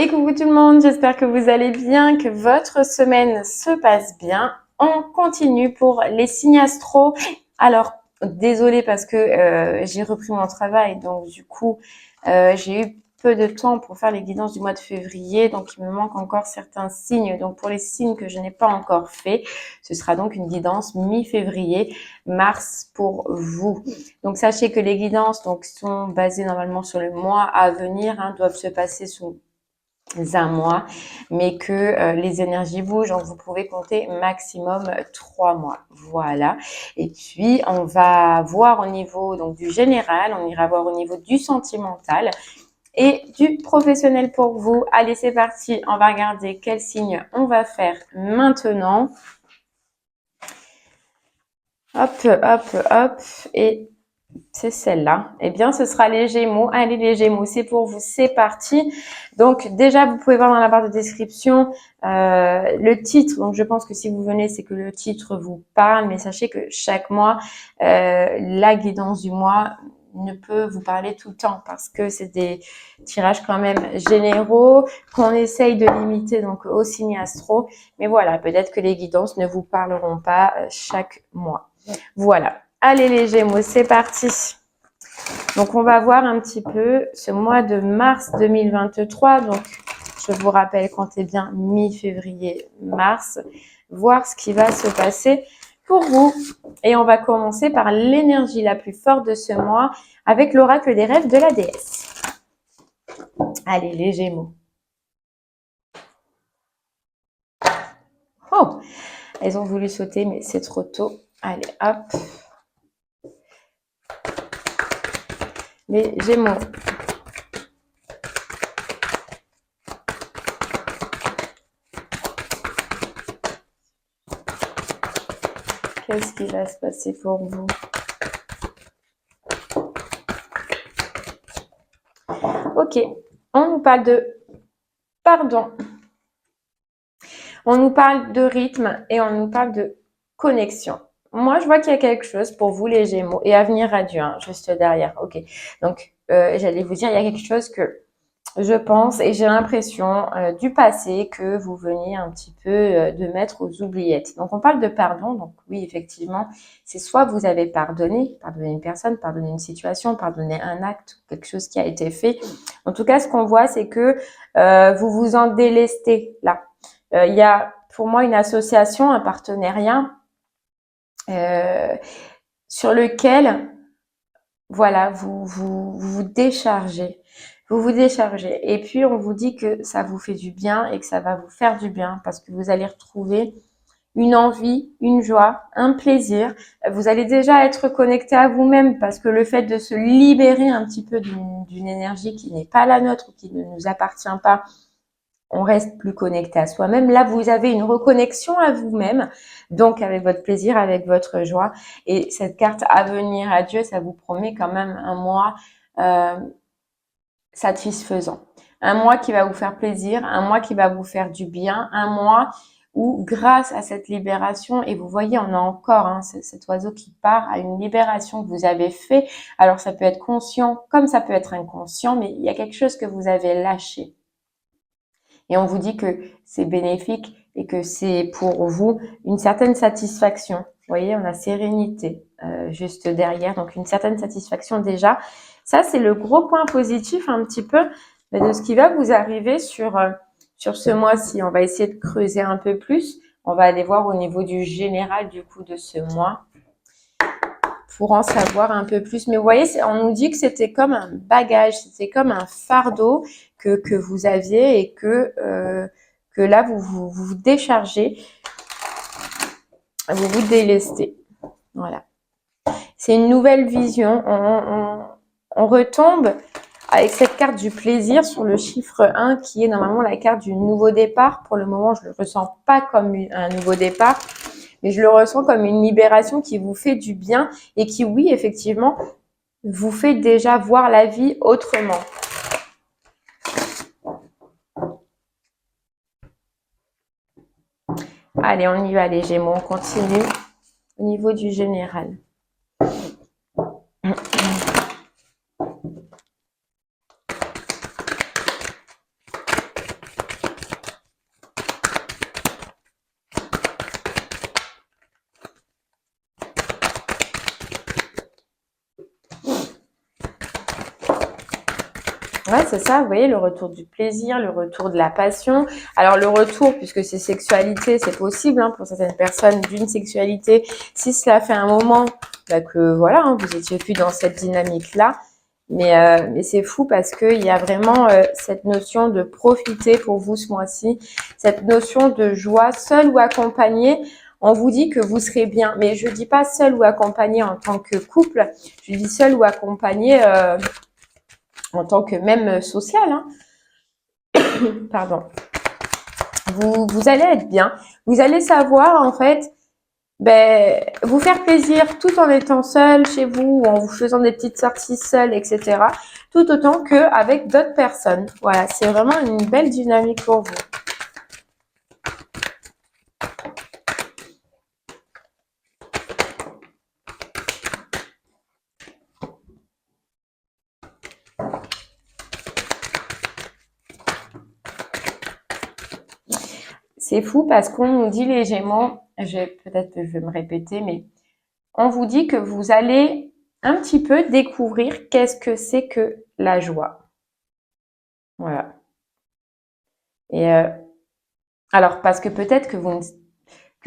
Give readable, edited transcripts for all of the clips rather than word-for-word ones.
Et coucou tout le monde, j'espère que vous allez bien, que votre semaine se passe bien. On continue pour les signes astro. Alors, désolée parce que j'ai repris mon travail, donc du coup, j'ai eu peu de temps pour faire les guidances du mois de février, donc il me manque encore certains signes. Donc pour les signes que je n'ai pas encore fait, ce sera donc une guidance mi-février, mars pour vous. Donc sachez que les guidances donc sont basées normalement sur le mois à venir, doivent se passer sous un mois, mais que les énergies bougent, donc vous pouvez compter maximum 3 mois. Voilà. Et puis on va voir au niveau donc du général, on ira voir au niveau du sentimental et du professionnel pour vous. Allez, c'est parti. On va regarder quel signe on va faire maintenant. Hop, hop, hop. Et c'est celle-là. Eh bien, ce sera les Gémeaux. Allez, les Gémeaux, c'est pour vous. C'est parti. Donc, déjà, vous pouvez voir dans la barre de description le titre. Donc, je pense que si vous venez, c'est que le titre vous parle. Mais sachez que chaque mois, la guidance du mois ne peut vous parler tout le temps parce que c'est des tirages quand même généraux qu'on essaye de limiter donc au signe astro. Mais voilà, peut-être que les guidances ne vous parleront pas chaque mois. Voilà. Allez les Gémeaux, c'est parti. Donc, on va voir un petit peu ce mois de mars 2023. Donc, je vous rappelle, comptez bien mi-février, mars, voir ce qui va se passer pour vous. Et on va commencer par l'énergie la plus forte de ce mois avec l'oracle des rêves de la déesse. Allez, les Gémeaux. Oh, elles ont voulu sauter, mais c'est trop tôt. Allez, hop. Les Gémeaux. Qu'est-ce qui va se passer pour vous? Ok, on nous parle de pardon. On nous parle de rythme et on nous parle de connexion. Moi, je vois qu'il y a quelque chose pour vous, les Gémeaux, et avenir radieux, juste derrière. Ok, donc j'allais vous dire, il y a quelque chose que je pense et j'ai l'impression du passé que vous veniez un petit peu de mettre aux oubliettes. Donc, on parle de pardon. Donc, oui, effectivement, c'est soit vous avez pardonné une personne, pardonné une situation, pardonné un acte, quelque chose qui a été fait. En tout cas, ce qu'on voit, c'est que vous vous en délestez là. Il y a pour moi une association, un partenariat sur lequel, voilà, vous déchargez. Vous vous déchargez. Et puis, on vous dit que ça vous fait du bien et que ça va vous faire du bien parce que vous allez retrouver une envie, une joie, un plaisir. Vous allez déjà être connecté à vous-même parce que le fait de se libérer un petit peu d'une énergie qui n'est pas la nôtre ou qui ne nous appartient pas, on reste plus connecté à soi-même. Là, vous avez une reconnexion à vous-même, donc avec votre plaisir, avec votre joie. Et cette carte Avenir à Dieu, ça vous promet quand même un mois satisfaisant. Un mois qui va vous faire plaisir, un mois qui va vous faire du bien, un mois où grâce à cette libération, et vous voyez, on a encore cet oiseau qui part à une libération que vous avez fait. Alors ça peut être conscient comme ça peut être inconscient, mais il y a quelque chose que vous avez lâché. Et on vous dit que c'est bénéfique et que c'est pour vous une certaine satisfaction. Vous voyez, on a sérénité juste derrière, donc une certaine satisfaction déjà. Ça, c'est le gros point positif un petit peu de ce qui va vous arriver sur ce mois-ci. On va essayer de creuser un peu plus. On va aller voir au niveau du général du coup de ce mois pour en savoir un peu plus. Mais vous voyez, on nous dit que c'était comme un bagage, c'était comme un fardeau que vous aviez et que là, vous déchargez, vous vous délestez. Voilà. C'est une nouvelle vision. On retombe avec cette carte du plaisir sur le chiffre 1 qui est normalement la carte du nouveau départ. Pour le moment, je ne le ressens pas comme un nouveau départ, mais je le ressens comme une libération qui vous fait du bien et qui, oui, effectivement, vous fait déjà voir la vie autrement. Allez, on y va les Gémeaux, on continue au niveau du général. Ouais, c'est ça, vous voyez, le retour du plaisir, le retour de la passion. Alors, le retour, puisque c'est sexualité, c'est possible hein, pour certaines personnes d'une sexualité. Si cela fait un moment bah, que, voilà, hein, vous étiez plus dans cette dynamique-là. Mais c'est fou parce qu'il y a vraiment cette notion de profiter pour vous ce mois-ci, cette notion de joie, seul ou accompagné. On vous dit que vous serez bien, mais je dis pas seul ou accompagné en tant que couple, je dis seul ou accompagné en tant que même social. Hein. Pardon. Vous allez être bien, vous allez savoir en fait ben, vous faire plaisir tout en étant seul chez vous ou en vous faisant des petites sorties seules, etc. Tout autant qu'avec d'autres personnes. Voilà, c'est vraiment une belle dynamique pour vous. C'est fou parce qu'on nous dit les Gémeaux, peut-être que je vais me répéter, mais on vous dit que vous allez un petit peu découvrir qu'est-ce que c'est que la joie. Voilà. Et alors, parce que peut-être que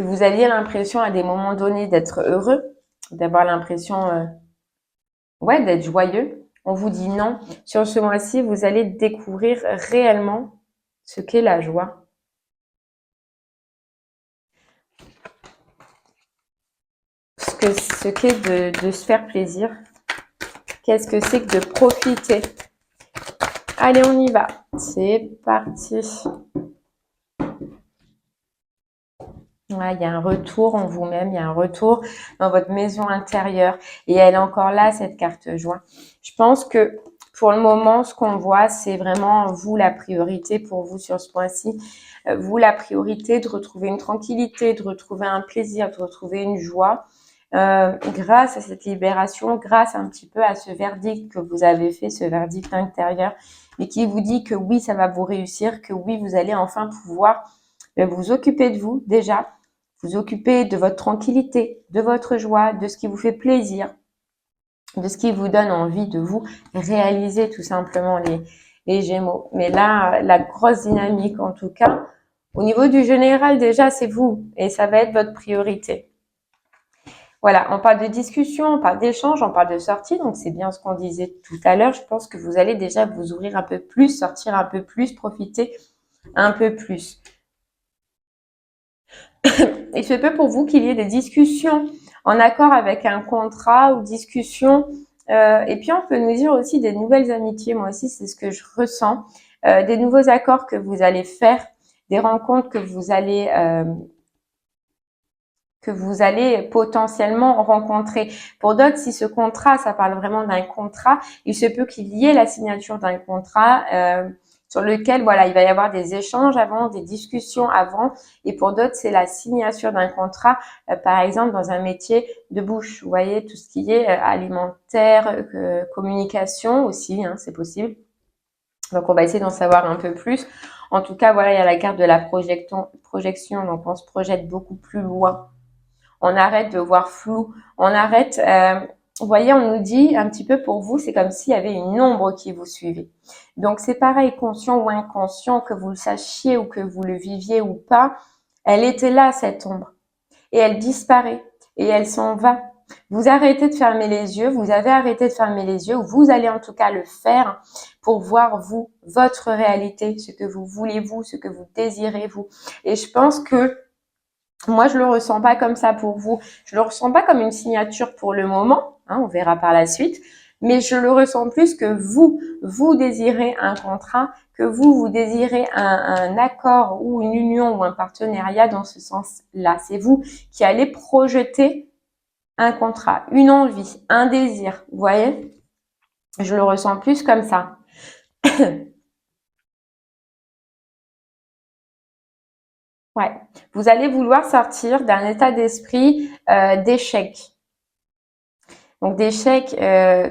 vous aviez l'impression à des moments donnés d'être heureux, d'avoir l'impression ouais, d'être joyeux. On vous dit non. Sur ce mois-ci, vous allez découvrir réellement ce qu'est la joie. Ce qu'est de se faire plaisir. Qu'est-ce que c'est que de profiter. Allez, on y va. C'est parti. Ouais, il y a un retour en vous-même, il y a un retour dans votre maison intérieure. Et elle est encore là, cette carte joie. Je pense que pour le moment, ce qu'on voit, c'est vraiment vous la priorité pour vous sur ce point-ci. Vous la priorité de retrouver une tranquillité, de retrouver un plaisir, de retrouver une joie. Grâce à cette libération, grâce un petit peu à ce verdict que vous avez fait, ce verdict intérieur, et qui vous dit que oui, ça va vous réussir, que oui, vous allez enfin pouvoir vous occuper de vous déjà, vous occuper de votre tranquillité, de votre joie, de ce qui vous fait plaisir, de ce qui vous donne envie de vous réaliser tout simplement les Gémeaux. Mais là, la grosse dynamique en tout cas, au niveau du général déjà, c'est vous et ça va être votre priorité. Voilà, on parle de discussion, on parle d'échange, on parle de sortie, donc c'est bien ce qu'on disait tout à l'heure. Je pense que vous allez déjà vous ouvrir un peu plus, sortir un peu plus, profiter un peu plus. Il se peut pour vous qu'il y ait des discussions en accord avec un contrat ou discussions. Et puis, on peut nous dire aussi des nouvelles amitiés. Moi aussi, c'est ce que je ressens. Des nouveaux accords que vous allez faire, des rencontres que vous allez potentiellement rencontrer. Pour d'autres, si ce contrat, ça parle vraiment d'un contrat, il se peut qu'il y ait la signature d'un contrat sur lequel, voilà, il va y avoir des échanges avant, des discussions avant. Et pour d'autres, c'est la signature d'un contrat, par exemple, dans un métier de bouche. Vous voyez, tout ce qui est alimentaire, communication aussi, hein, c'est possible. Donc, on va essayer d'en savoir un peu plus. En tout cas, voilà, il y a la carte de la projection. Donc, on se projette beaucoup plus loin. On arrête de voir flou. On arrête, vous voyez, on nous dit un petit peu pour vous, c'est comme s'il y avait une ombre qui vous suivait. Donc, c'est pareil, conscient ou inconscient, que vous le sachiez ou que vous le viviez ou pas, elle était là, cette ombre. Et elle disparaît. Et elle s'en va. Vous arrêtez de fermer les yeux, vous avez arrêté de fermer les yeux, ou vous allez en tout cas le faire pour voir vous, votre réalité, ce que vous voulez vous, ce que vous désirez vous. Et je pense que moi, je le ressens pas comme ça pour vous. Je le ressens pas comme une signature pour le moment. Hein, on verra par la suite. Mais je le ressens plus que vous désirez un contrat, que vous désirez un accord ou une union ou un partenariat dans ce sens-là. C'est vous qui allez projeter un contrat, une envie, un désir. Vous voyez? Je le ressens plus comme ça. Ouais. Vous allez vouloir sortir d'un état d'esprit d'échec. Donc d'échec,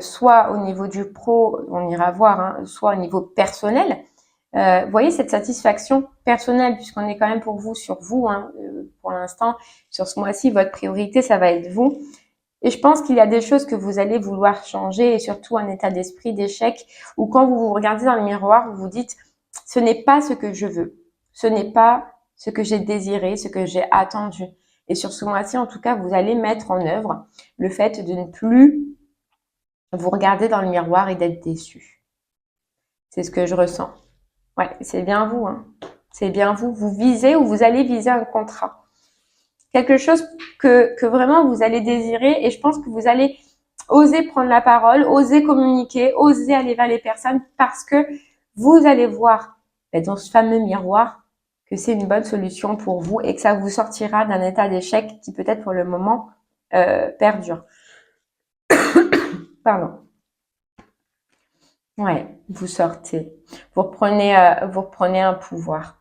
soit au niveau du pro, on ira voir, hein, soit au niveau personnel. Vous voyez cette satisfaction personnelle, puisqu'on est quand même pour vous sur vous, hein, pour l'instant, sur ce mois-ci, votre priorité, ça va être vous. Et je pense qu'il y a des choses que vous allez vouloir changer et surtout un état d'esprit d'échec où quand vous vous regardez dans le miroir, vous vous dites « ce n'est pas ce que je veux, ce n'est pas ce que j'ai désiré, ce que j'ai attendu ». Et sur ce mois-ci, en tout cas, vous allez mettre en œuvre le fait de ne plus vous regarder dans le miroir et d'être déçu. C'est ce que je ressens. Ouais, c'est bien vous, hein. C'est bien vous. Vous visez ou vous allez viser un contrat. Quelque chose que vraiment vous allez désirer et je pense que vous allez oser prendre la parole, oser communiquer, oser aller vers les personnes parce que vous allez voir dans ce fameux miroir que c'est une bonne solution pour vous et que ça vous sortira d'un état d'échec qui peut-être pour le moment perdure. Pardon. Ouais, vous sortez. Vous reprenez un pouvoir.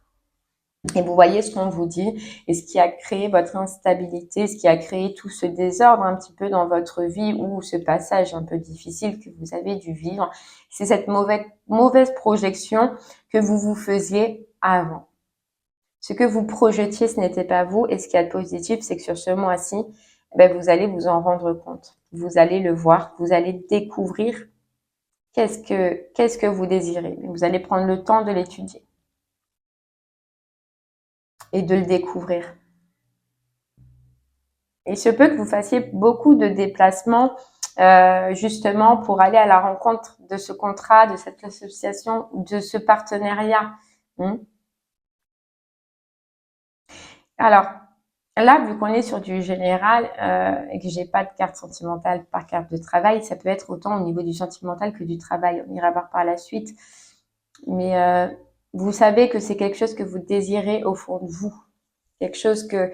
Et vous voyez ce qu'on vous dit et ce qui a créé votre instabilité, ce qui a créé tout ce désordre un petit peu dans votre vie ou ce passage un peu difficile que vous avez dû vivre. C'est cette mauvaise projection que vous vous faisiez avant. Ce que vous projetiez, ce n'était pas vous. Et ce qui est positif, c'est que sur ce mois-ci, vous allez vous en rendre compte. Vous allez le voir, vous allez découvrir qu'est-ce que vous désirez. Vous allez prendre le temps de l'étudier et de le découvrir. Il se peut que vous fassiez beaucoup de déplacements justement pour aller à la rencontre de ce contrat, de cette association, de ce partenariat. Alors, là, vu qu'on est sur du général et que j'ai pas de carte sentimentale par carte de travail, ça peut être autant au niveau du sentimental que du travail. On ira voir par la suite. Mais vous savez que c'est quelque chose que vous désirez au fond de vous. Quelque chose que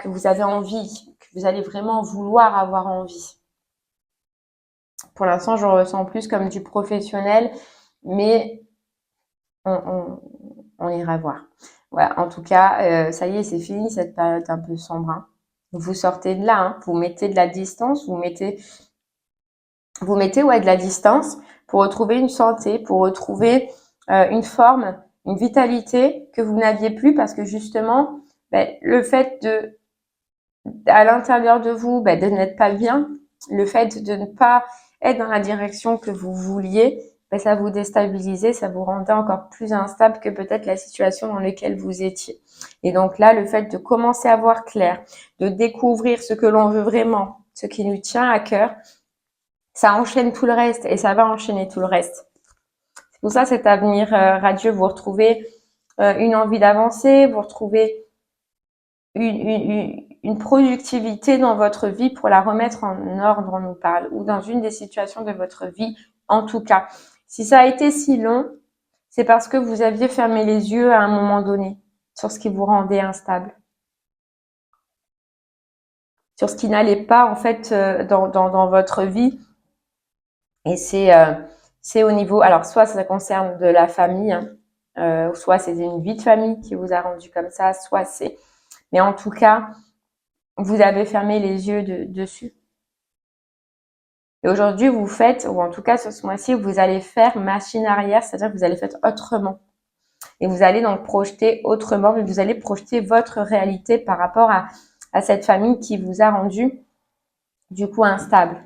vous avez envie, que vous allez vraiment vouloir avoir envie. Pour l'instant, je ressens plus comme du professionnel, mais on ira voir. Voilà, en tout cas, ça y est, c'est fini cette période un peu sombre. Hein. Vous sortez de là, hein. Vous mettez de la distance, vous mettez de la distance pour retrouver une santé, pour retrouver une forme, une vitalité que vous n'aviez plus parce que justement, le fait à l'intérieur de vous, de n'être pas bien, le fait de ne pas être dans la direction que vous vouliez, ça vous déstabilisait, ça vous rendait encore plus instable que peut-être la situation dans laquelle vous étiez. Et donc là, le fait de commencer à voir clair, de découvrir ce que l'on veut vraiment, ce qui nous tient à cœur, ça enchaîne tout le reste et ça va enchaîner tout le reste. C'est pour ça cet avenir radieux, vous retrouvez une envie d'avancer, vous retrouvez une productivité dans votre vie pour la remettre en ordre, on nous parle, ou dans une des situations de votre vie, en tout cas. Si ça a été si long, c'est parce que vous aviez fermé les yeux à un moment donné sur ce qui vous rendait instable, sur ce qui n'allait pas en fait dans votre vie. Et c'est au niveau, alors soit ça concerne de la famille, hein, soit c'est une vie de famille qui vous a rendu comme ça, soit c'est, mais en tout cas, vous avez fermé les yeux dessus. Et aujourd'hui, vous faites, ou en tout cas ce mois-ci, vous allez faire machine arrière, c'est-à-dire que vous allez faire autrement. Et vous allez donc projeter autrement, mais vous allez projeter votre réalité par rapport à cette famille qui vous a rendu du coup instable.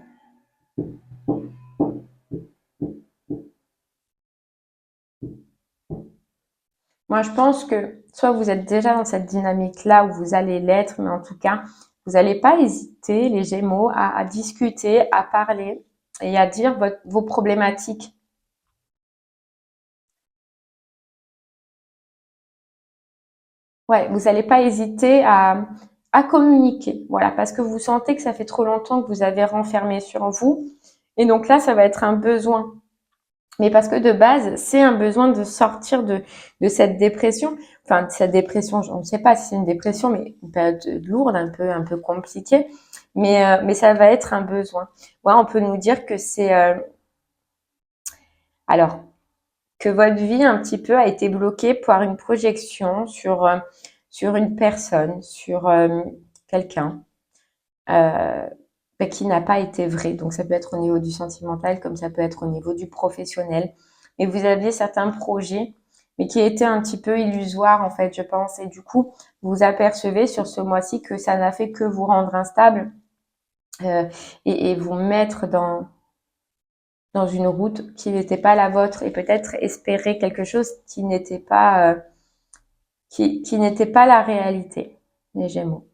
Moi, je pense que soit vous êtes déjà dans cette dynamique-là où vous allez l'être, mais en tout cas, vous n'allez pas hésiter, les Gémeaux, à discuter, à parler et à dire vos problématiques. Ouais, vous n'allez pas hésiter à communiquer, voilà, parce que vous sentez que ça fait trop longtemps que vous avez renfermé sur vous. Et donc là, ça va être un besoin. Mais parce que de base, c'est un besoin de sortir de cette dépression. Enfin, de cette dépression, je ne sais pas si c'est une dépression, mais une période lourde, un peu compliquée. Mais ça va être un besoin. Ouais, on peut nous dire que c'est... alors, que votre vie un petit peu a été bloquée par une projection sur une personne, sur quelqu'un qui n'a pas été vrai. Donc ça peut être au niveau du sentimental comme ça peut être au niveau du professionnel. Mais vous aviez certains projets mais qui étaient un petit peu illusoires en fait, je pense. Et du coup, vous apercevez sur ce mois-ci que ça n'a fait que vous rendre instable euh, et vous mettre dans une route qui n'était pas la vôtre et peut-être espérer quelque chose qui n'était pas, qui n'était pas la réalité, les Gémeaux.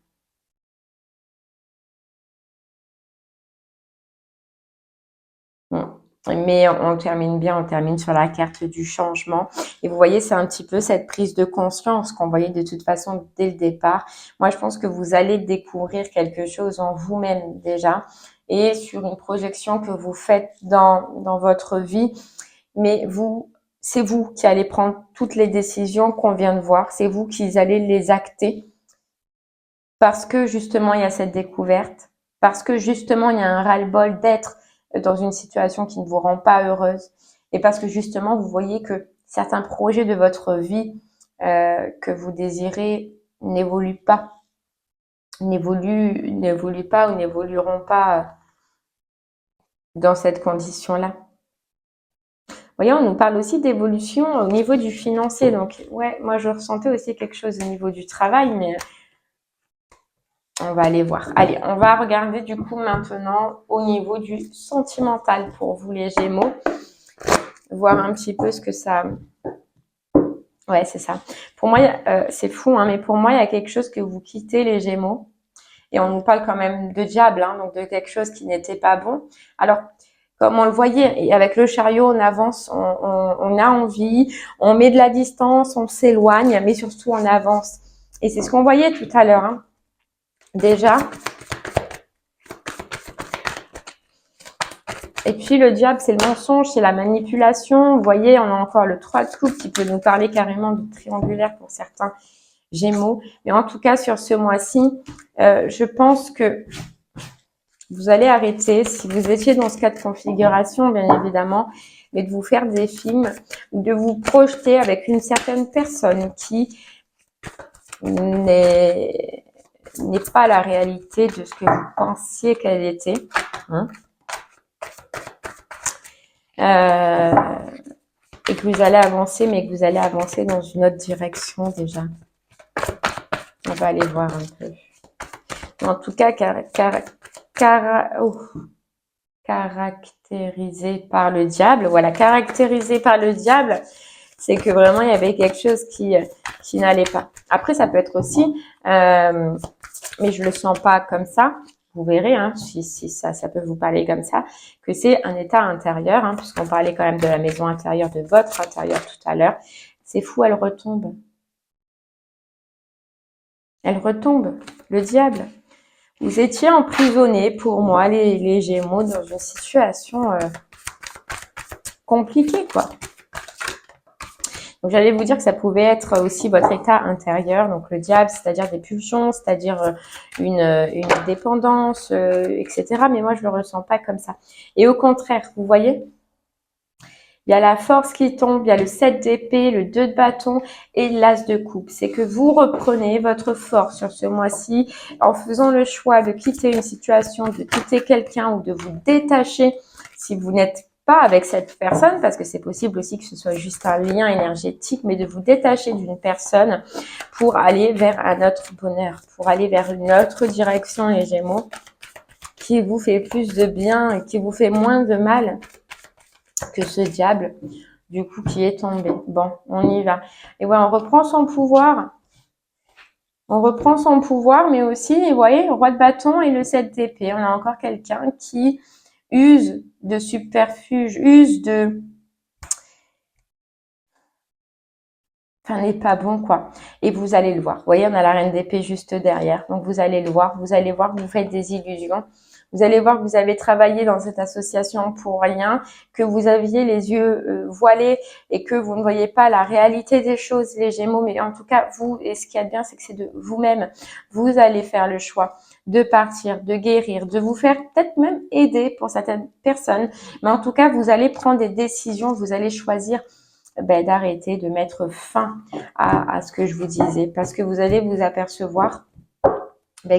Bon. Mais on termine bien, on termine sur la carte du changement. Et vous voyez, c'est un petit peu cette prise de conscience qu'on voyait de toute façon dès le départ. Moi, je pense que vous allez découvrir quelque chose en vous-même déjà et sur une projection que vous faites dans votre vie. Mais vous, c'est vous qui allez prendre toutes les décisions qu'on vient de voir. C'est vous qui allez les acter parce que justement, il y a cette découverte, parce que justement, il y a un ras-le-bol d'être dans une situation qui ne vous rend pas heureuse et parce que justement, vous voyez que certains projets de votre vie que vous désirez n'évoluent pas, n'évoluent pas ou n'évolueront pas dans cette condition-là. Vous voyez, on nous parle aussi d'évolution au niveau du financier. Donc, ouais, moi, je ressentais aussi quelque chose au niveau du travail, mais on va aller voir. Allez, on va regarder du coup maintenant au niveau du sentimental pour vous les Gémeaux. Voir un petit peu ce que ça... Ouais, c'est ça. Pour moi, c'est fou, hein, mais pour moi, il y a quelque chose que vous quittez les Gémeaux. Et on nous parle quand même de diable, hein, donc de quelque chose qui n'était pas bon. Alors, comme on le voyait, et avec le chariot, on avance, on a envie, on met de la distance, on s'éloigne, mais surtout on avance. Et c'est ce qu'on voyait tout à l'heure. Hein. Déjà, et puis le diable, c'est le mensonge, c'est la manipulation. Vous voyez, on a encore le 3 de coupe qui peut nous parler carrément de triangulaire pour certains Gémeaux. Mais en tout cas, sur ce mois-ci, je pense que vous allez arrêter, si vous étiez dans ce cas de configuration, bien évidemment, mais de vous faire des films, de vous projeter avec une certaine personne qui n'est pas la réalité de ce que vous pensiez qu'elle était. Hein. Et que vous allez avancer, mais que vous allez avancer dans une autre direction déjà. On va aller voir un peu. En tout cas, caractérisé par le diable. Voilà, caractérisé par le diable, c'est que vraiment il y avait quelque chose qui n'allait pas. Après, ça peut être aussi, mais je le sens pas comme ça. Vous verrez, hein, si ça peut vous parler comme ça, que c'est un état intérieur, hein, puisqu'on parlait quand même de la maison intérieure, de votre intérieur tout à l'heure. C'est fou, elle retombe. Elle retombe, le diable. Vous étiez emprisonnés, pour moi, les Gémeaux, dans une situation compliquée, quoi. Donc, j'allais vous dire que ça pouvait être aussi votre état intérieur, donc le diable, c'est-à-dire des pulsions, c'est-à-dire une dépendance, etc. Mais moi, je le ressens pas comme ça. Et au contraire, vous voyez, il y a la force qui tombe, il y a le 7 d'épée, le 2 de bâton et l'as de coupe. C'est que vous reprenez votre force sur ce mois-ci en faisant le choix de quitter une situation, de quitter quelqu'un ou de vous détacher si vous n'êtes pas avec cette personne, parce que c'est possible aussi que ce soit juste un lien énergétique, mais de vous détacher d'une personne pour aller vers un autre bonheur, pour aller vers une autre direction, les Gémeaux, qui vous fait plus de bien et qui vous fait moins de mal que ce diable, du coup, qui est tombé. Bon, on y va. Et ouais, on reprend son pouvoir. On reprend son pouvoir, mais aussi, vous voyez, le roi de bâton et le 7 d'épée. On a encore quelqu'un qui use de subterfuge, use de... Enfin, n'est pas bon, quoi. Et vous allez le voir. Vous voyez, on a la reine d'épée juste derrière. Donc, vous allez le voir. Vous allez voir que vous faites des illusions. Vous allez voir que vous avez travaillé dans cette association pour rien, que vous aviez les yeux voilés et que vous ne voyez pas la réalité des choses, les Gémeaux. Mais en tout cas, vous, et ce qu'il y a de bien, c'est que c'est de vous-même. Vous allez faire le choix de partir, de guérir, de vous faire peut-être même aider pour certaines personnes. Mais en tout cas, vous allez prendre des décisions, vous allez choisir d'arrêter, de mettre fin à ce que je vous disais. Parce que vous allez vous apercevoir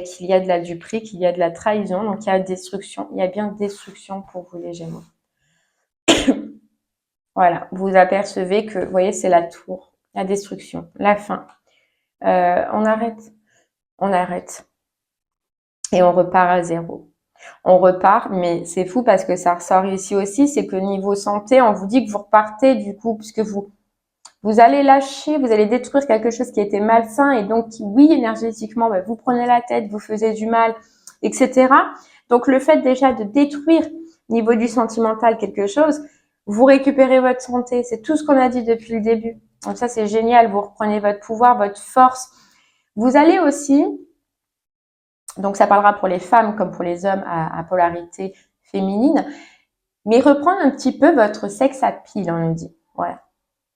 qu'il y a de la duperie, qu'il y a de la trahison, donc il y a destruction, il y a bien destruction pour vous les Gémeaux. Voilà, vous apercevez que, vous voyez, c'est la tour, la destruction, la fin. On arrête et on repart à zéro. On repart, mais c'est fou parce que ça ressort ici aussi, c'est que niveau santé, on vous dit que vous repartez du coup, puisque vous allez lâcher, vous allez détruire quelque chose qui était malsain et donc oui, énergétiquement, vous prenez la tête, vous faisiez du mal, etc. Donc le fait déjà de détruire niveau du sentimental quelque chose, vous récupérez votre santé. C'est tout ce qu'on a dit depuis le début. Donc ça, c'est génial. Vous reprenez votre pouvoir, votre force. Vous allez aussi, donc ça parlera pour les femmes comme pour les hommes à polarité féminine, mais reprendre un petit peu votre sexe à pile, on nous dit. Voilà.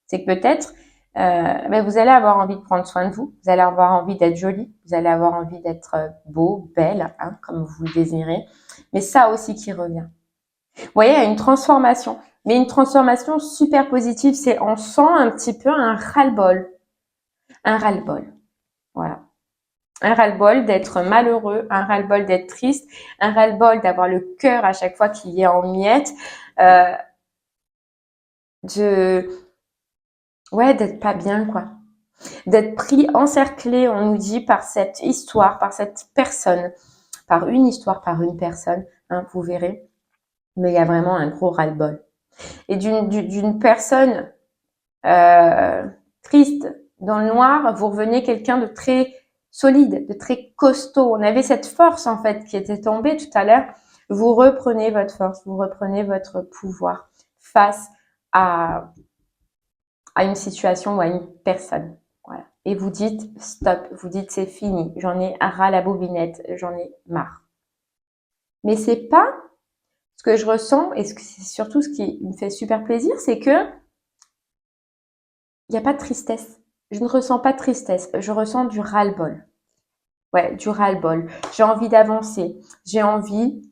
C'est que peut-être, vous allez avoir envie de prendre soin de vous, vous allez avoir envie d'être jolie, vous allez avoir envie d'être beau, belle, hein, comme vous le désirez. Mais ça aussi qui revient. Vous voyez, il y a une transformation, mais une transformation super positive. C'est on sent un petit peu un ras-le-bol, voilà. Un ras-le-bol d'être malheureux, un ras-le-bol d'être triste, un ras-le-bol d'avoir le cœur à chaque fois qu'il est en miettes, d'être pas bien, quoi. D'être pris, encerclé, on nous dit, par cette histoire, par cette personne, par une histoire, par une personne, hein, vous verrez. Mais il y a vraiment un gros ras-le-bol. Et d'une personne triste, dans le noir, vous revenez quelqu'un de très solide, de très costaud. On avait cette force, en fait, qui était tombée tout à l'heure. Vous reprenez votre force, vous reprenez votre pouvoir face à une situation ou à une personne. Voilà. Et vous dites stop, vous dites c'est fini, j'en ai ras la bobinette, j'en ai marre. Mais c'est pas ce que je ressens et c'est surtout ce qui me fait super plaisir, c'est que il n'y a pas de tristesse. Je ne ressens pas de tristesse, je ressens du ras-le-bol. Ouais, du ras-le-bol. J'ai envie d'avancer, j'ai envie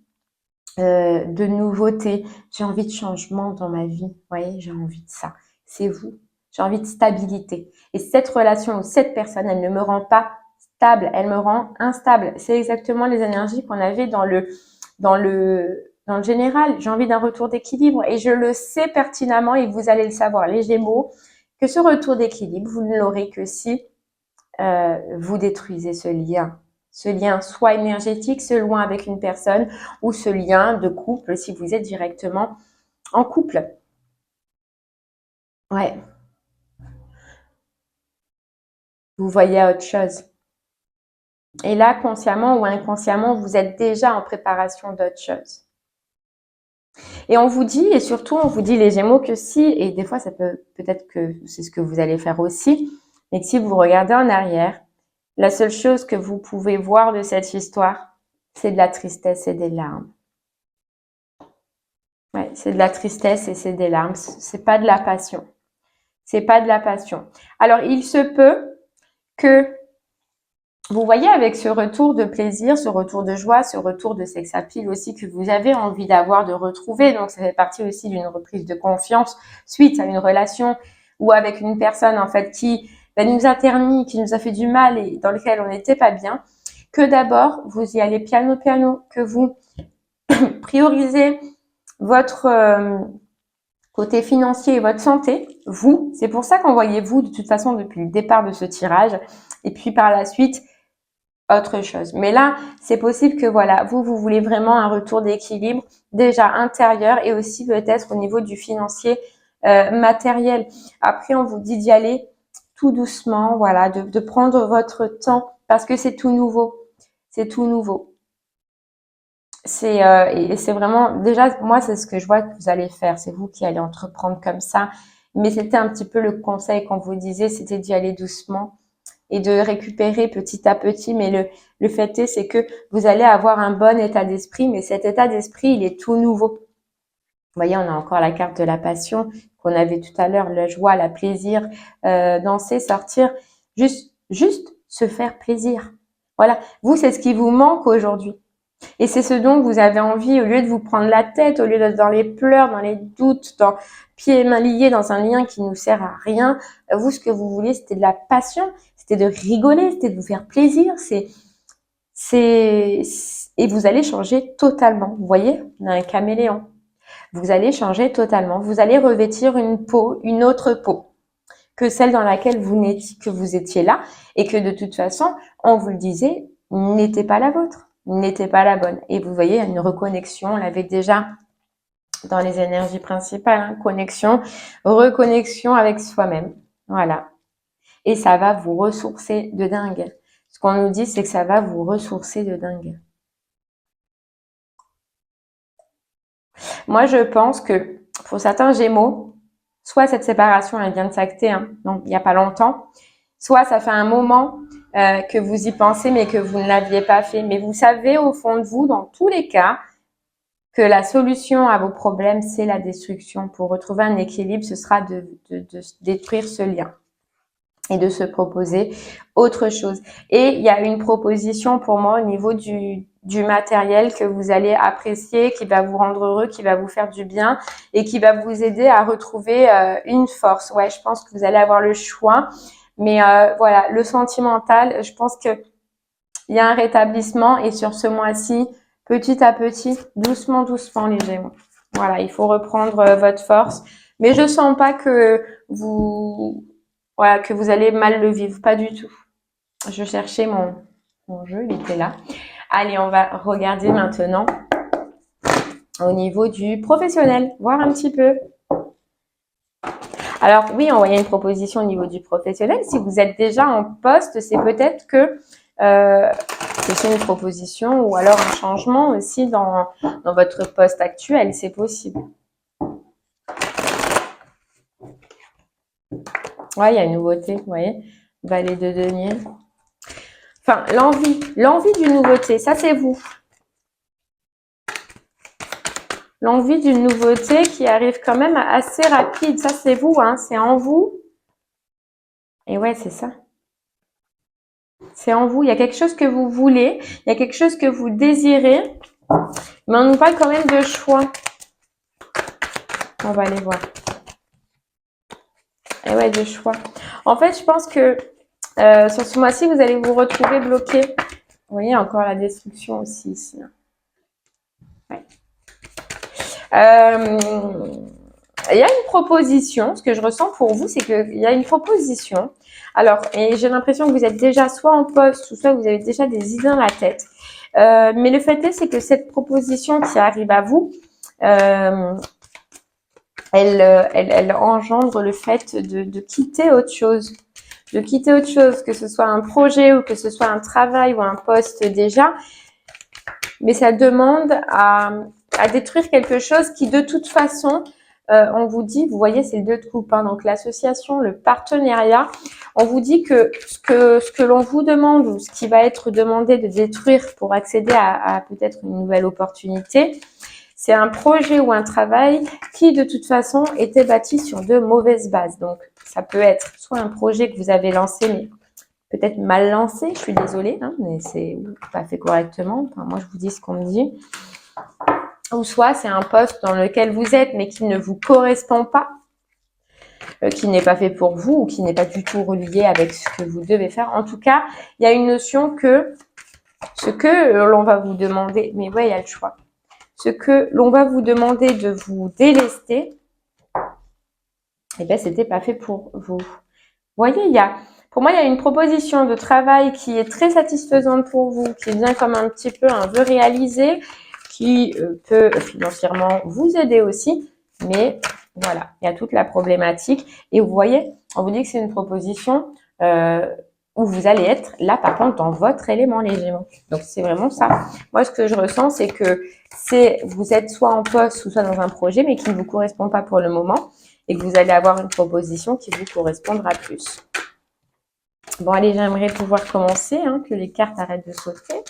de nouveautés, j'ai envie de changement dans ma vie. Vous voyez, j'ai envie de ça. C'est vous. J'ai envie de stabilité. Et cette relation ou cette personne, elle ne me rend pas stable, elle me rend instable. C'est exactement les énergies qu'on avait dans le général. J'ai envie d'un retour d'équilibre et je le sais pertinemment et vous allez le savoir, les Gémeaux, que ce retour d'équilibre, vous ne l'aurez que si vous détruisez ce lien soit énergétique, ce lien avec une personne ou ce lien de couple si vous êtes directement en couple. Ouais. Vous voyez autre chose. Et là, consciemment ou inconsciemment, vous êtes déjà en préparation d'autre chose. Et on vous dit, et surtout on vous dit les Gémeaux que si, et des fois ça peut-être que c'est ce que vous allez faire aussi, mais que si vous regardez en arrière, la seule chose que vous pouvez voir de cette histoire, c'est de la tristesse et des larmes. Ouais, c'est de la tristesse et c'est des larmes. C'est pas de la passion. C'est pas de la passion. Alors, il se peut que vous voyez avec ce retour de plaisir, ce retour de joie, ce retour de sex appeal aussi que vous avez envie d'avoir, de retrouver. Donc, ça fait partie aussi d'une reprise de confiance suite à une relation ou avec une personne en fait qui nous a terni, qui nous a fait du mal et dans lequel on n'était pas bien. Que d'abord, vous y allez piano piano, que vous priorisez votre côté financier et votre santé, vous, c'est pour ça qu'on voyait vous de toute façon depuis le départ de ce tirage et puis par la suite autre chose. Mais là, c'est possible que voilà, vous voulez vraiment un retour d'équilibre déjà intérieur et aussi peut-être au niveau du financier matériel. Après, on vous dit d'y aller tout doucement, voilà, de prendre votre temps parce que c'est tout nouveau. C'est tout nouveau. Et c'est vraiment déjà moi c'est ce que je vois que vous allez faire, c'est vous qui allez entreprendre comme ça, mais c'était un petit peu le conseil qu'on vous disait, c'était d'y aller doucement et de récupérer petit à petit, mais le fait est c'est que vous allez avoir un bon état d'esprit, mais cet état d'esprit il est tout nouveau. Vous voyez, on a encore la carte de la passion qu'on avait tout à l'heure, la joie, la plaisir, danser, sortir, juste se faire plaisir. Voilà, vous c'est ce qui vous manque aujourd'hui. Et c'est ce dont vous avez envie, au lieu de vous prendre la tête, au lieu d'être dans les pleurs, dans les doutes, dans pieds et mains liés, dans un lien qui ne nous sert à rien. Vous, ce que vous vouliez, c'était de la passion, c'était de rigoler, c'était de vous faire plaisir. Et vous allez changer totalement. Vous voyez, on a un caméléon. Vous allez changer totalement. Vous allez revêtir une peau, une autre peau que celle dans laquelle que vous étiez là et que de toute façon, on vous le disait, n'était pas la vôtre. n'était pas la bonne. Et vous voyez, il y a une reconnexion, on l'avait déjà dans les énergies principales, hein, connexion, reconnexion avec soi-même. Voilà. Et ça va vous ressourcer de dingue. Ce qu'on nous dit, c'est que ça va vous ressourcer de dingue. Moi, je pense que pour certains Gémeaux, soit cette séparation, elle vient de s'acter, hein, donc il n'y a pas longtemps, soit ça fait un moment que vous y pensez, mais que vous ne l'aviez pas fait. Mais vous savez au fond de vous, dans tous les cas, que la solution à vos problèmes, c'est la destruction. Pour retrouver un équilibre, ce sera de détruire ce lien et de se proposer autre chose. Et il y a une proposition pour moi au niveau du matériel que vous allez apprécier, qui va vous rendre heureux, qui va vous faire du bien et qui va vous aider à retrouver une force. Ouais, je pense que vous allez avoir le choix. Mais voilà, le sentimental, je pense que il y a un rétablissement et sur ce mois-ci, petit à petit, doucement, doucement les Gémeaux. Voilà, il faut reprendre votre force. Mais je sens pas que vous, voilà, que vous allez mal le vivre, pas du tout. Je cherchais mon jeu, il était là. Allez, on va regarder maintenant au niveau du professionnel, voir un petit peu. Alors oui, envoyer une proposition au niveau du professionnel. Si vous êtes déjà en poste, c'est peut-être que c'est une proposition ou alors un changement aussi dans votre poste actuel, c'est possible. Ouais, il y a une nouveauté, vous voyez, valet de denier. Enfin, l'envie d'une nouveauté, ça c'est vous. L'envie d'une nouveauté qui arrive quand même assez rapide, ça c'est vous, hein, c'est en vous. Et ouais, c'est ça. C'est en vous, il y a quelque chose que vous voulez, il y a quelque chose que vous désirez, mais on nous parle quand même de choix. On va aller voir. Et ouais, de choix. En fait, je pense que sur ce mois-ci, vous allez vous retrouver bloqué. Vous voyez, encore la destruction aussi ici. Ouais. Il y a une proposition. Ce que je ressens pour vous, c'est qu'il y a une proposition. Alors, et j'ai l'impression que vous êtes déjà soit en poste, ou soit vous avez déjà des idées dans la tête. Mais le fait est, c'est que cette proposition qui arrive à vous, elle engendre le fait de quitter autre chose. De quitter autre chose, que ce soit un projet ou que ce soit un travail ou un poste déjà. Mais ça demande à détruire quelque chose qui, de toute façon, on vous dit, vous voyez, c'est le 2 de coupe, hein, donc l'association, le partenariat, on vous dit que ce que l'on vous demande ou ce qui va être demandé de détruire pour accéder à peut-être une nouvelle opportunité, c'est un projet ou un travail qui, de toute façon, était bâti sur de mauvaises bases. Donc, ça peut être soit un projet que vous avez lancé, mais peut-être mal lancé, je suis désolée, hein, mais c'est pas fait correctement. Enfin, moi, je vous dis ce qu'on me dit. Ou soit c'est un poste dans lequel vous êtes, mais qui ne vous correspond pas, qui n'est pas fait pour vous ou qui n'est pas du tout relié avec ce que vous devez faire. En tout cas, il y a une notion que ce que l'on va vous demander, mais ouais, il y a le choix. Ce que l'on va vous demander de vous délester, eh bien, c'était pas fait pour vous. Vous voyez, pour moi, il y a une proposition de travail qui est très satisfaisante pour vous, qui vient comme un petit peu un vœu réalisé, qui peut financièrement vous aider aussi, mais voilà, il y a toute la problématique. Et vous voyez, on vous dit que c'est une proposition où vous allez être là, par contre, dans votre élément, les Gémeaux. Donc, c'est vraiment ça. Moi, ce que je ressens, c'est que vous êtes soit en poste ou soit dans un projet, mais qui ne vous correspond pas pour le moment, et que vous allez avoir une proposition qui vous correspondra plus. Bon, allez, j'aimerais pouvoir commencer, hein, que les cartes arrêtent de sauter.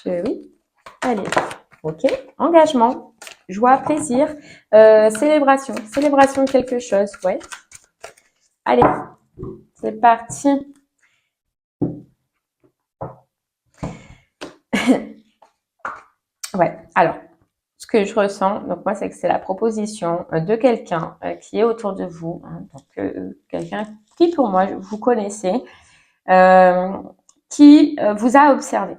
Oui. Allez, ok. Engagement, joie, plaisir, célébration de quelque chose, ouais. Allez, c'est parti. Ouais, alors, ce que je ressens, donc moi, c'est que c'est la proposition de quelqu'un qui est autour de vous, hein, donc quelqu'un qui, pour moi, vous connaissez, qui vous a observé,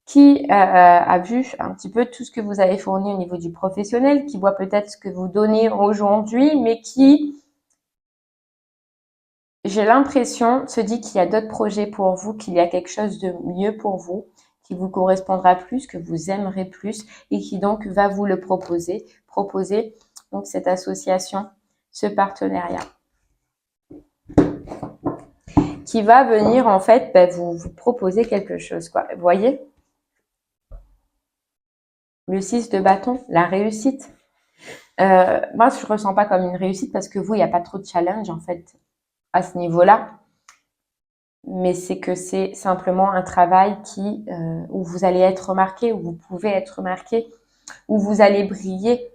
qui a vu un petit peu tout ce que vous avez fourni au niveau du professionnel, qui voit peut-être ce que vous donnez aujourd'hui, mais qui j'ai l'impression, se dit qu'il y a d'autres projets pour vous, qu'il y a quelque chose de mieux pour vous, qui vous correspondra plus, que vous aimerez plus et qui donc va vous le proposer. Proposer donc cette association, ce partenariat qui va venir en fait vous proposer quelque chose, quoi. Vous voyez? Le 6 de bâton, la réussite. Moi, je ne ressens pas comme une réussite parce que vous, il n'y a pas trop de challenge en fait à ce niveau-là. Mais c'est que c'est simplement un travail où vous allez être remarqué, où vous pouvez être remarqué, où vous allez briller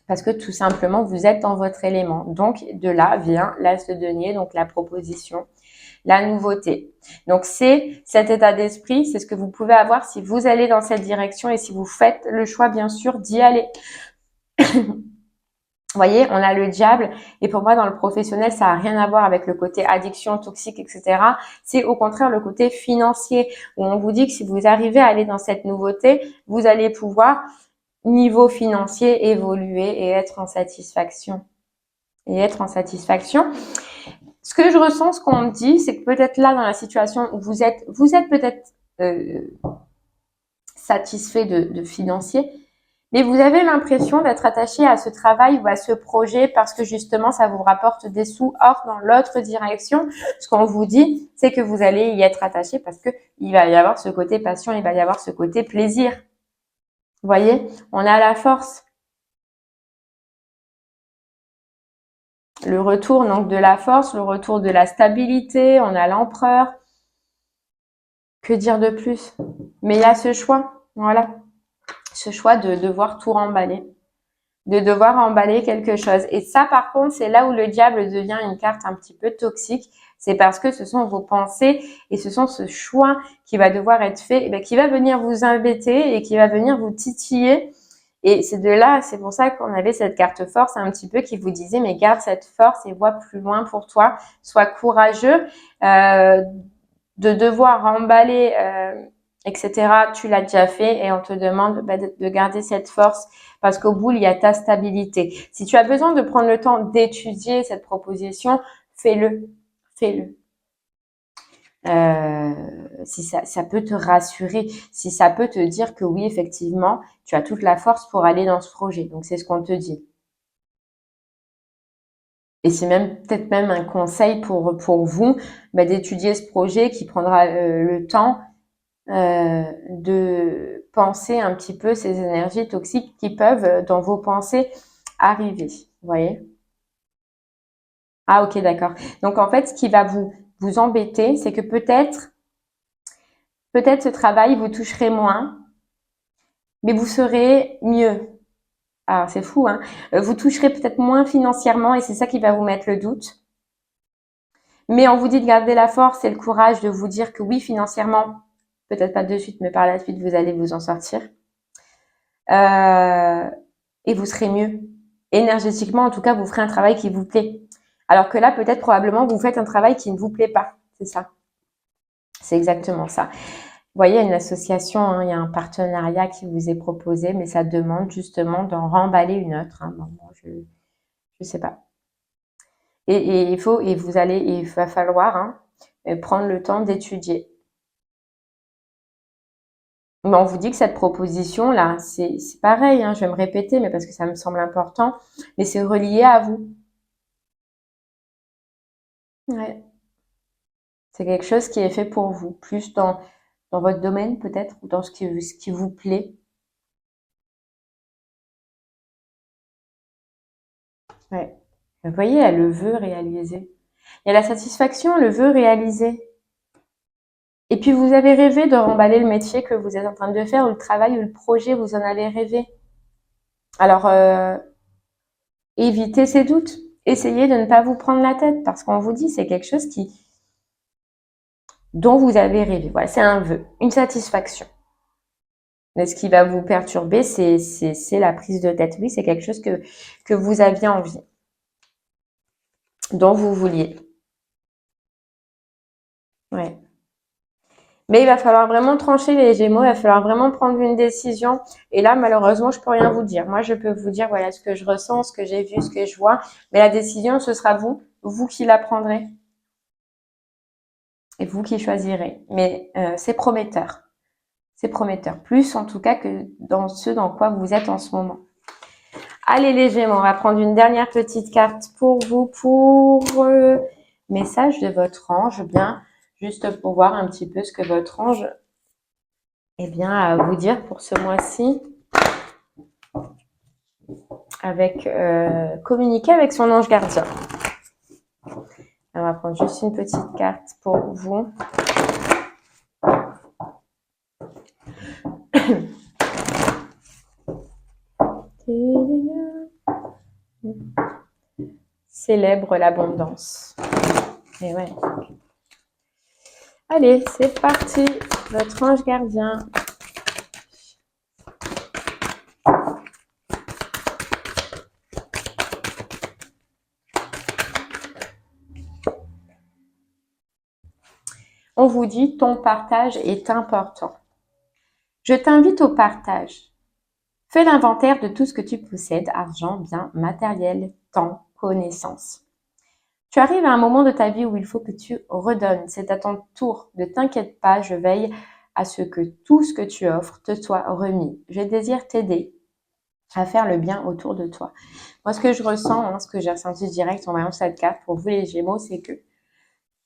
parce que tout simplement, vous êtes dans votre élément. Donc, de là vient l'as de denier, donc la proposition, la nouveauté. Donc, c'est cet état d'esprit, c'est ce que vous pouvez avoir si vous allez dans cette direction et si vous faites le choix, bien sûr, d'y aller. Vous voyez, on a le diable et pour moi, dans le professionnel, ça n'a rien à voir avec le côté addiction, toxique, etc. C'est au contraire le côté financier où on vous dit que si vous arrivez à aller dans cette nouveauté, vous allez pouvoir, niveau financier, évoluer et être en satisfaction. Ce que je ressens, ce qu'on me dit, c'est que peut-être là, dans la situation où vous êtes peut-être satisfait de financier, mais vous avez l'impression d'être attaché à ce travail ou à ce projet parce que justement, ça vous rapporte des sous. Or, dans l'autre direction, ce qu'on vous dit, c'est que vous allez y être attaché parce que il va y avoir ce côté passion, il va y avoir ce côté plaisir. Vous voyez, on a la force. Le retour donc de la force, le retour de la stabilité, on a l'empereur. Que dire de plus? Mais il y a ce choix, voilà. Ce choix de devoir tout remballer. De devoir emballer quelque chose. Et ça, par contre, c'est là où le diable devient une carte un petit peu toxique. C'est parce que ce sont vos pensées et ce sont ce choix qui va devoir être fait, qui va venir vous embêter et qui va venir vous titiller. Et c'est de là, c'est pour ça qu'on avait cette carte force un petit peu qui vous disait, mais garde cette force et vois plus loin pour toi. Sois courageux de devoir emballer, etc. Tu l'as déjà fait et on te demande de garder cette force parce qu'au bout, il y a ta stabilité. Si tu as besoin de prendre le temps d'étudier cette proposition, fais-le. Fais-le. Si ça peut te rassurer, si ça peut te dire que oui, effectivement, tu as toute la force pour aller dans ce projet. Donc, c'est ce qu'on te dit. Et c'est même peut-être même un conseil pour vous d'étudier ce projet qui prendra le temps de penser un petit peu ces énergies toxiques qui peuvent, dans vos pensées, arriver. Vous voyez? Ah, ok, d'accord. Donc, en fait, ce qui va vous embêter, c'est que peut-être ce travail vous toucherez moins, mais vous serez mieux. Ah, c'est fou, hein? Vous toucherez peut-être moins financièrement et c'est ça qui va vous mettre le doute. Mais on vous dit de garder la force et le courage de vous dire que oui, financièrement, peut-être pas de suite, mais par la suite, vous allez vous en sortir. Et vous serez mieux. Énergétiquement, en tout cas, vous ferez un travail qui vous plaît. Alors que là, peut-être, probablement, vous faites un travail qui ne vous plaît pas. C'est ça. C'est exactement ça. Vous voyez, il y a une association, hein, il y a un partenariat qui vous est proposé, mais ça demande justement d'en remballer une autre. Hein. Bon, je sais pas. Et il va falloir prendre le temps d'étudier. Mais on vous dit que cette proposition-là, c'est pareil, hein, je vais me répéter, mais parce que ça me semble important, mais c'est relié à vous. Ouais. C'est quelque chose qui est fait pour vous, plus dans votre domaine peut-être, ou dans ce qui vous plaît. Ouais. Vous voyez, il y a le vœu réalisé. Il y a la satisfaction, le vœu réalisé. Et puis vous avez rêvé de remballer le métier que vous êtes en train de faire, ou le travail, ou le projet, vous en avez rêvé. Alors, évitez ces doutes. Essayez de ne pas vous prendre la tête, parce qu'on vous dit c'est quelque chose dont vous avez rêvé. Voilà, c'est un vœu, une satisfaction. Mais ce qui va vous perturber, c'est la prise de tête. Oui, c'est quelque chose que vous aviez envie, dont vous vouliez. Ouais. Mais il va falloir vraiment trancher les Gémeaux, il va falloir vraiment prendre une décision. Et là, malheureusement, je peux rien vous dire. Moi, je peux vous dire, voilà, ce que je ressens, ce que j'ai vu, ce que je vois. Mais la décision, ce sera vous qui la prendrez et vous qui choisirez. Mais c'est prometteur. C'est prometteur. Plus, en tout cas, que dans ce dans quoi vous êtes en ce moment. Allez, les Gémeaux, on va prendre une dernière petite carte pour vous, pour message de votre ange, bien, juste pour voir un petit peu ce que votre ange à vous dire pour ce mois-ci, avec communiquer avec son ange gardien. On va prendre juste une petite carte pour vous. Célèbre l'abondance. Et ouais. Allez, c'est parti. Votre ange gardien. On vous dit, ton partage est important. Je t'invite au partage. Fais l'inventaire de tout ce que tu possèdes, argent, biens, matériel, temps, connaissances. Tu arrives à un moment de ta vie où il faut que tu redonnes. C'est à ton tour. Ne t'inquiète pas, je veille à ce que tout ce que tu offres te soit remis. Je désire t'aider à faire le bien autour de toi. Moi, ce que je ressens, ce que j'ai ressenti direct en voyant cette carte pour vous les Gémeaux, c'est que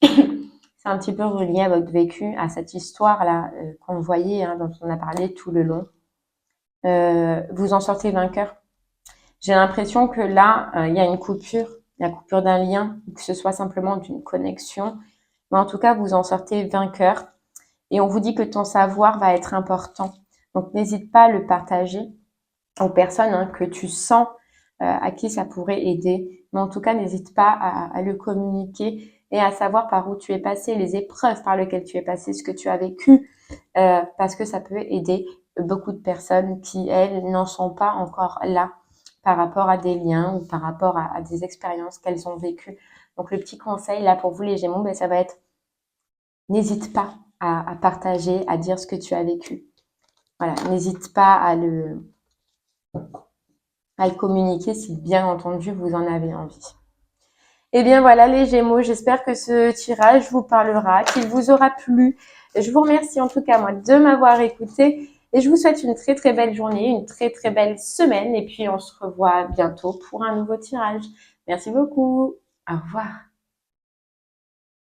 c'est un petit peu relié à votre vécu, à cette histoire-là qu'on voyait, dont on a parlé tout le long. Vous en sortez vainqueur. J'ai l'impression que là, il y a une coupure, la coupure d'un lien, ou que ce soit simplement d'une connexion. Mais en tout cas, vous en sortez vainqueur. Et on vous dit que ton savoir va être important. Donc, n'hésite pas à le partager aux personnes que tu sens à qui ça pourrait aider. Mais en tout cas, n'hésite pas à le communiquer et à savoir par où tu es passé, les épreuves par lesquelles tu es passé, ce que tu as vécu, parce que ça peut aider beaucoup de personnes qui, elles, n'en sont pas encore là par rapport à des liens ou par rapport à des expériences qu'elles ont vécues. Donc, le petit conseil là pour vous les Gémeaux, ça va être n'hésite pas à partager, à dire ce que tu as vécu. Voilà, n'hésite pas à le communiquer si bien entendu vous en avez envie. Et bien voilà les Gémeaux, j'espère que ce tirage vous parlera, qu'il vous aura plu. Je vous remercie en tout cas moi de m'avoir écouté et je vous souhaite une très très belle journée, une très très belle semaine et puis on se revoit bientôt pour un nouveau tirage. Merci beaucoup, au revoir.